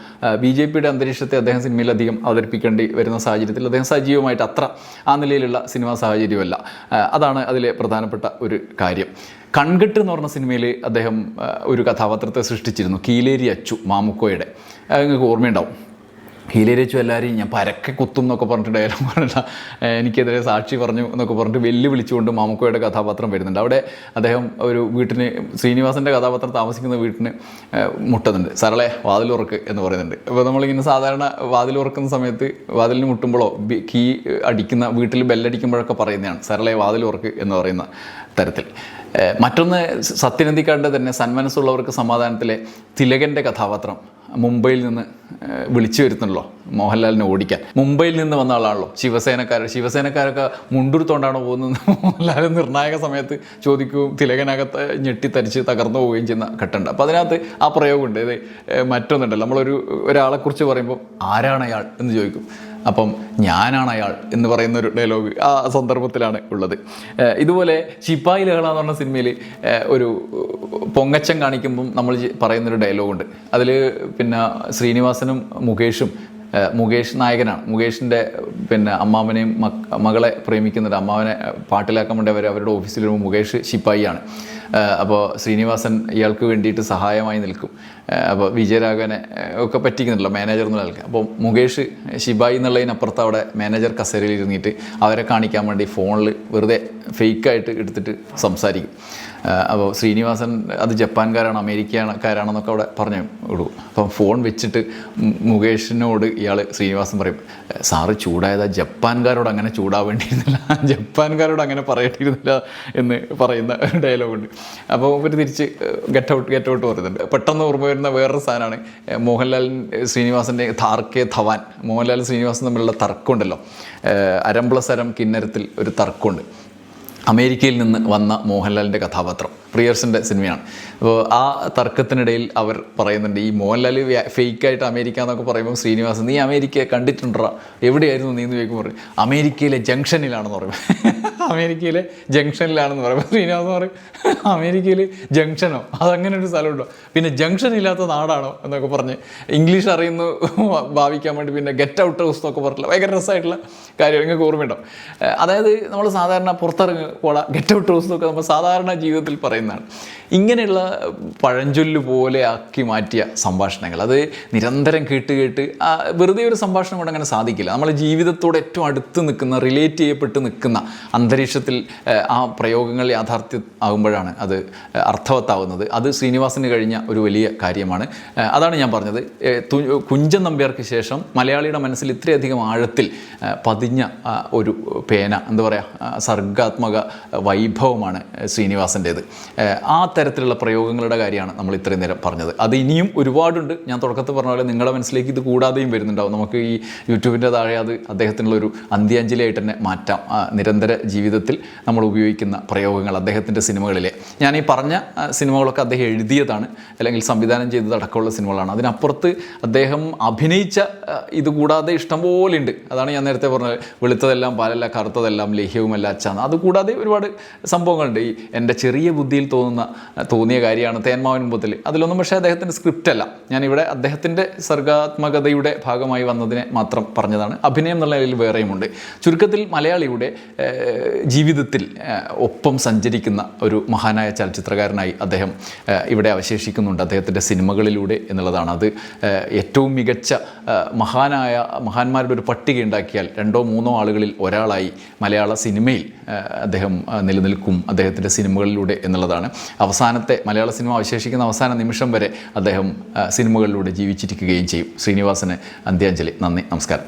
BJPയുടെ അന്തരീക്ഷത്തെ അദ്ദേഹം സിനിമയിലധികം അവതരിപ്പിക്കേണ്ടി വരുന്ന സാഹചര്യത്തിൽ അദ്ദേഹം സജീവമായിട്ട് ആ നിലയിലുള്ള സിനിമാ സാഹചര്യമല്ല. അതാണ് അതിലെ പ്രധാനപ്പെട്ട ഒരു കാര്യം. കൺകെട്ട് എന്ന് പറഞ്ഞ സിനിമയിൽ അദ്ദേഹം ഒരു കഥാപാത്രത്തെ സൃഷ്ടിച്ചിരുന്നു, കീലേരി അച്ചു, മാമുക്കോയുടെ. നിങ്ങൾക്ക് ഓർമ്മയുണ്ടാവും. കീലേരി അച്ചു എല്ലാവരെയും ഞാൻ പരക്കെ കുത്തും എന്നൊക്കെ പറഞ്ഞിട്ട് ഡയലോഗ് പറഞ്ഞില്ല, എനിക്കെതിരെ സാക്ഷി പറഞ്ഞു എന്നൊക്കെ പറഞ്ഞിട്ട് വെല്ലുവിളിച്ചുകൊണ്ട് മാമുക്കോയുടെ കഥാപാത്രം വരുന്നുണ്ട്. അവിടെ അദ്ദേഹം ഒരു വീട്ടിന്, ശ്രീനിവാസൻ്റെ കഥാപാത്രം താമസിക്കുന്ന വീട്ടിന് മുട്ടുന്നുണ്ട്. സരളെ വാതിലുറക്ക് എന്ന് പറയുന്നുണ്ട്. അപ്പോൾ നമ്മളിങ്ങനെ സാധാരണ വാതിലുറക്കുന്ന സമയത്ത് വാതിലിന് മുട്ടുമ്പോഴോ കീ അടിക്കുന്ന വീട്ടിൽ ബെല്ലടിക്കുമ്പോഴൊക്കെ പറയുന്നതാണ് സരളെ വാതിലുറക്ക് എന്ന് പറയുന്ന തരത്തിൽ. മറ്റൊന്ന് സത്യനന്ദിക്കാടിൻ്റെ തന്നെ സന്മനസ്സുള്ളവർക്ക് സമാധാനത്തിലെ തിലകൻ്റെ കഥാപാത്രം മുംബൈയിൽ നിന്ന് വിളിച്ചു വരുത്തുന്നല്ലോ മോഹൻലാലിനെ ഓടിക്കാൻ. മുംബൈയിൽ നിന്ന് വന്ന ആളാണല്ലോ. ശിവസേനക്കാരൊക്കെ മുണ്ടുരുത്തോണ്ടാണോ പോകുന്നത് മോഹൻലാൽ നിർണായക സമയത്ത് ചോദിക്കുകയും തിലകനകത്ത് ഞെട്ടിത്തരിച്ച് തകർന്നു പോവുകയും ചെയ്യുന്ന ഘട്ടമുണ്ട്. അപ്പോൾ അതിനകത്ത് ആ പ്രയോഗമുണ്ട്. ഇത് മറ്റൊന്നുണ്ടല്ലോ, ഒരാളെക്കുറിച്ച് പറയുമ്പോൾ ആരാണ് അയാൾ എന്ന് ചോദിക്കും, അപ്പം ഞാനാണ് അയാൾ എന്ന് പറയുന്നൊരു ഡയലോഗ് ആ സന്ദർഭത്തിലാണ് ഉള്ളത്. ഇതുപോലെ ശിപ്പായി ലഹള എന്ന് പറഞ്ഞ സിനിമയിൽ ഒരു പൊങ്ങച്ചം കാണിക്കുമ്പം നമ്മൾ പറയുന്നൊരു ഡയലോഗുണ്ട്. അതിൽ ശ്രീനിവാസനും മുകേഷ് നായകനാണ്. മുകേഷിൻ്റെ അമ്മാവനെയും മകളെ പ്രേമിക്കുന്നുണ്ട്. അമ്മാവനെ പാട്ടിലാക്കാൻ വേണ്ടി അവരുടെ ഓഫീസിൽ വരുമ്പോൾ മുകേഷ് ശിപ്പായിയാണ്. അപ്പോൾ ശ്രീനിവാസൻ ഇയാൾക്ക് വേണ്ടിയിട്ട് സഹായമായി നിൽക്കും. അപ്പോൾ വിജയരാഘവനെ ഒക്കെ പറ്റിക്കുന്നുണ്ടല്ലോ മാനേജർ എന്നുള്ള ആൾക്ക്. അപ്പോൾ മുകേഷ് ശിപായി എന്നുള്ളതിനപ്പുറത്ത് അവിടെ മാനേജർ കസേരയിൽ ഇരുന്നിട്ട് അവരെ കാണിക്കാൻ വേണ്ടി ഫോണിൽ വെറുതെ ഫേക്കായിട്ട് എടുത്തിട്ട് സംസാരിക്കും. അപ്പോൾ ശ്രീനിവാസൻ അത് ജപ്പാൻകാരാണ് അമേരിക്കക്കാരാണെന്നൊക്കെ അവിടെ പറഞ്ഞു വിടും. അപ്പം ഫോൺ വെച്ചിട്ട് മുകേഷിനോട് ശ്രീനിവാസൻ പറയും, സാറ് ചൂടായത് ജപ്പാൻകാരോട് അങ്ങനെ ചൂടാവേണ്ടിയിരുന്നില്ല, ജപ്പാൻകാരോട് അങ്ങനെ പറയേണ്ടിയിരുന്നില്ല എന്ന് പറയുന്ന ഡയലോഗുണ്ട്. അപ്പോൾ ഇവർ തിരിച്ച് ഗെറ്റ് ഔട്ട് പറയുന്നുണ്ട്. പെട്ടെന്ന് ഓർമ്മ വരുന്ന വേറൊരു സാധനമാണ് ശ്രീനിവാസൻ്റെ ധാർക്കേ ധവാൻ. മോഹൻലാൽ ശ്രീനിവാസൻ തമ്മിലുള്ള തർക്കമുണ്ടല്ലോ, അരം പ്ലസ് അരം കിന്നരത്തിൽ ഒരു തർക്കമുണ്ട്. അമേരിക്കയിൽ നിന്ന് വന്ന മോഹൻലാലിൻ്റെ കഥാപാത്രം പ്രിയർസിൻ്റെ സിനിമയാണ്. അപ്പോൾ ആ തർക്കത്തിനിടയിൽ അവർ പറയുന്നുണ്ട്, ഈ മോഹൻലാൽ ഫേക്കായിട്ട് അമേരിക്ക എന്നൊക്കെ പറയുമ്പോൾ ശ്രീനിവാസൻ, നീ അമേരിക്ക കണ്ടിട്ടുണ്ടോ, എവിടെയായിരുന്നു നീ എന്ന് ചോദിക്കുമ്പോൾ പറയും അമേരിക്കയിലെ ജംഗ്ഷനിലാണെന്ന് പറയും. അമേരിക്കയിലെ ജംഗ്ഷനിലാണെന്ന് പറയുമ്പോൾ ശ്രീനിവാസൻ പറയും അമേരിക്കയിൽ ജംഗ്ഷനോ, അതങ്ങനെ ഒരു സ്ഥലമുണ്ടോ, പിന്നെ ജംഗ്ഷൻ ഇല്ലാത്ത നാടാണോ എന്നൊക്കെ പറഞ്ഞ് ഇംഗ്ലീഷ് അറിയുന്നു ഭാവിക്കാൻ വേണ്ടി പിന്നെ ഗെറ്റ് ഔട്ട് ഹൗസ് എന്നൊക്കെ പറഞ്ഞില്ല, ഭയങ്കര രസമായിട്ടുള്ള കാര്യം നിങ്ങൾക്ക് ഓർമ്മയുണ്ടാവും. അതായത് നമ്മൾ സാധാരണ പുറത്തിറങ്ങി പോടാ ഗെറ്റ് ഔട്ട് ഹൗസ് എന്നൊക്കെ നമ്മൾ സാധാരണ ജീവിതത്തിൽ പറയുന്നതാണ്. ഇങ്ങനെയുള്ള പഴഞ്ചൊല്ല് പോലെ ആക്കി മാറ്റിയ സംഭാഷണങ്ങൾ, അത് നിരന്തരം കേട്ട് വെറുതെ ഒരു സംഭാഷണം കൊണ്ട് അങ്ങനെ സാധിക്കില്ല. നമ്മളെ ജീവിതത്തോട് ഏറ്റവും അടുത്ത് നിൽക്കുന്ന, റിലേറ്റ് ചെയ്യപ്പെട്ട് നിൽക്കുന്ന അന്തരീക്ഷത്തിൽ ആ പ്രയോഗങ്ങൾ യാഥാർത്ഥ്യം ആകുമ്പോഴാണ് അത് അർത്ഥവത്താവുന്നത്. അത് ശ്രീനിവാസന് കഴിഞ്ഞ ഒരു വലിയ കാര്യമാണ്. അതാണ് ഞാൻ പറഞ്ഞത്, കുഞ്ചൻ നമ്പ്യാർക്ക് ശേഷം മലയാളിയുടെ മനസ്സിൽ ഇത്രയധികം ആഴത്തിൽ പതിഞ്ഞ ഒരു പേന, സർഗാത്മക വൈഭവമാണ് ശ്രീനിവാസൻ്റേത്. ആ തരത്തിലുള്ള പ്രയോഗങ്ങൾ പ്രയോഗങ്ങളുടെ കാര്യമാണ് നമ്മൾ ഇത്രയും നേരം പറഞ്ഞത്. അത് ഇനിയും ഒരുപാടുണ്ട്. ഞാൻ തുടക്കത്തിൽ പറഞ്ഞ പോലെ നിങ്ങളുടെ മനസ്സിലേക്ക് ഇത് കൂടാതെയും വരുന്നുണ്ടാവും. നമുക്ക് ഈ യൂട്യൂബിൻ്റെ താഴെ അത് അദ്ദേഹത്തിനുള്ളൊരു അന്ത്യാഞ്ജലിയായിട്ട് തന്നെ മാറ്റാം. നിരന്തര ജീവിതത്തിൽ നമ്മൾ ഉപയോഗിക്കുന്ന പ്രയോഗങ്ങൾ അദ്ദേഹത്തിൻ്റെ സിനിമകളിലെ, ഞാൻ ഈ പറഞ്ഞ സിനിമകളൊക്കെ അദ്ദേഹം എഴുതിയതാണ് അല്ലെങ്കിൽ സംവിധാനം ചെയ്തതടക്കമുള്ള സിനിമകളാണ്. അതിനപ്പുറത്ത് അദ്ദേഹം അഭിനയിച്ച ഇതുകൂടാതെ ഇഷ്ടംപോലെ ഉണ്ട്. അതാണ് ഞാൻ നേരത്തെ പറഞ്ഞത്, വെളുത്തതെല്ലാം പാലല്ല, കറുത്തതെല്ലാം ലേഹ്യവുമല്ല അച്ചാന്ന്. അതുകൂടാതെ ഒരുപാട് സംഭവങ്ങളുണ്ട്. ഈ എൻ്റെ ചെറിയ ബുദ്ധിയിൽ തോന്നിയ കാര്യമാണ് തേന്മാവിൻ മുമ്പത്തിൽ. അതിലൊന്നും പക്ഷേ അദ്ദേഹത്തിൻ്റെ സ്ക്രിപ്റ്റ് അല്ല. ഞാനിവിടെ അദ്ദേഹത്തിൻ്റെ സർഗാത്മകതയുടെ ഭാഗമായി വന്നതിനെ മാത്രം പറഞ്ഞതാണ്. അഭിനയം എന്നുള്ള നിലയിൽ വേറെയുമുണ്ട്. ചുരുക്കത്തിൽ മലയാളിയുടെ ജീവിതത്തിൽ ഒപ്പം സഞ്ചരിക്കുന്ന ഒരു മഹാനായ ചലച്ചിത്രകാരനായി അദ്ദേഹം ഇവിടെ അവശേഷിക്കുന്നുണ്ട് അദ്ദേഹത്തിൻ്റെ സിനിമകളിലൂടെ എന്നുള്ളതാണ്. അത് ഏറ്റവും മികച്ച മഹാന്മാരുടെ ഒരു പട്ടിക ഉണ്ടാക്കിയാൽ 2-3 ആളുകളിൽ ഒരാളായി മലയാള സിനിമയിൽ അദ്ദേഹം നിലനിൽക്കും അദ്ദേഹത്തിൻ്റെ സിനിമകളിലൂടെ എന്നുള്ളതാണ്. അവസാനത്തെ മലയാള സിനിമ അവശേഷിക്കുന്ന അവസാന നിമിഷം വരെ അദ്ദേഹം സിനിമകളിലൂടെ ജീവിച്ചിരിക്കുകയും ചെയ്യും. ശ്രീനിവാസന് അന്ത്യാഞ്ജലി. നന്ദി, നമസ്കാരം.